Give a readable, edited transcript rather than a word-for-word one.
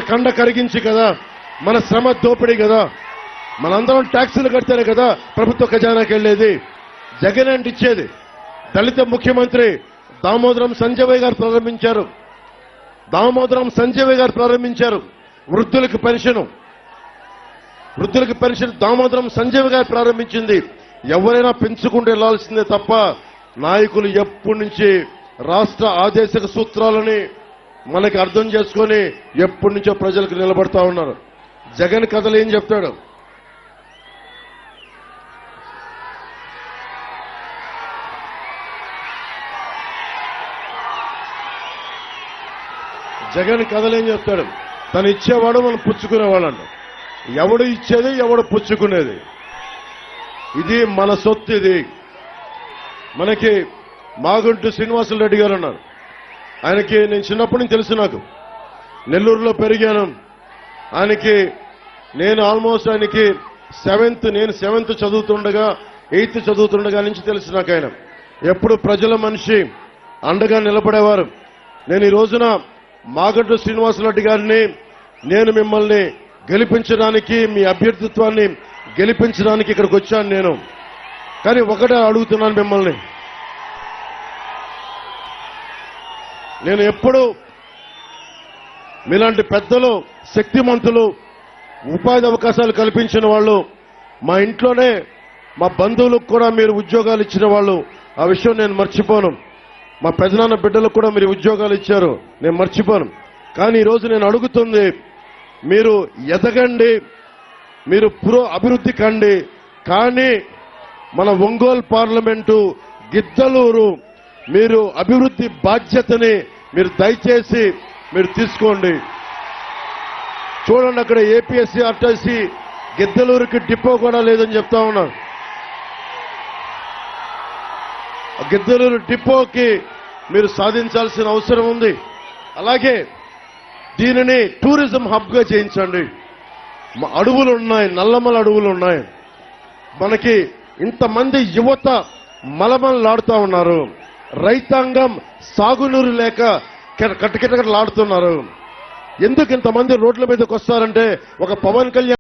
కండ కరిగించి కదా, మన శ్రమ దోపిడీ కదా, మనందరం ట్యాక్సులు కడితేనే కదా ప్రభుత్వ ఖజానాకి వెళ్లేది. జగన్ అంటే ఇచ్చేది. దళిత ముఖ్యమంత్రి దామోదరం సంజయ్ గారు ప్రారంభించారు. వృద్ధులకు పెన్షన్ దామోదరం సంజయ్ గారు ప్రారంభించింది. ఎవరైనా పెంచుకుంటూ వెళ్లాల్సిందే తప్ప నాయకులు ఎప్పటి నుంచి రాష్ట్ర ఆదేశక సూత్రాలని మనకి అర్థం చేసుకొని ఎప్పటి నుంచో ప్రజలకు నిలబడతా ఉన్నారు. జగన్ కథలు ఏం చెప్తాడు? జగన్ కథలేం చెప్తాడు? తను ఇచ్చేవాడు మనం పుచ్చుకునేవాళ్ళంట. ఎవడు ఇచ్చేది, ఎవడు పుచ్చుకునేది? ఇది మన సొత్తు. ఇది మనకి మాగుంటు శ్రీనివాసులు రెడ్డి గారు ఉన్నారు. ఆయనకి నేను చిన్నప్పటి నుంచి తెలుసు. నాకు నెల్లూరులో పెరిగాను. నేను ఆల్మోస్ట్ ఆయనకి సెవెంత్ చదువుతుండగా 8th చదువుతుండగా నుంచి తెలుసు నాకు. ఆయన ఎప్పుడు ప్రజల మనిషి, అండగా నిలబడేవారు. నేను ఈ రోజున మాగంటు శ్రీనివాసరెడ్డి గారిని నేను మిమ్మల్ని గెలిపించడానికి, మీ అభ్యర్థిత్వాన్ని గెలిపించడానికి ఇక్కడికి వచ్చాను నేను. కానీ ఒకటే అడుగుతున్నాను మిమ్మల్ని, నేను ఎప్పుడు మీలాంటి పెద్దలు, శక్తిమంతులు, ఉపాధి అవకాశాలు కల్పించిన వాళ్ళు, మా ఇంట్లోనే మా బంధువులకు కూడా మీరు ఉద్యోగాలు ఇచ్చిన వాళ్ళు, ఆ విషయం నేను మర్చిపోను. మా పెదనాన్న బిడ్డలకు కూడా మీరు ఉద్యోగాలు ఇచ్చారు, నేను మర్చిపోను. కానీ ఈరోజు నేను అడుగుతుంది, మీరు ఎదగండి, మీరు అభివృద్ధి కండి. కానీ మన ఒంగోలు పార్లమెంటు, గిద్దలూరు, మీరు అభివృద్ధి బాధ్యతని మీరు దయచేసి మీరు తీసుకోండి. చూడండి, అక్కడ ఏపీఎస్సీఆర్టీసీ గిద్దలూరుకి డిపో కూడా లేదని చెప్తా ఉన్నారు. గిద్దలూరు డిపోకి మీరు సాధించాల్సిన అవసరం ఉంది. అలాగే దీనిని టూరిజం హబ్ గా చేయించండి. అడవులు ఉన్నాయి, నల్లమల అడవులు ఉన్నాయి. మనకి ఇంతమంది యువత మలమలాడుతూ ఉన్నారు. రైతాంగం సాగునీరు లేక కటకటలాడుతున్నారు. ఎందుకు ఇంతమంది రోడ్ల మీదకి వస్తారంటే, ఒక పవన్ కళ్యాణ్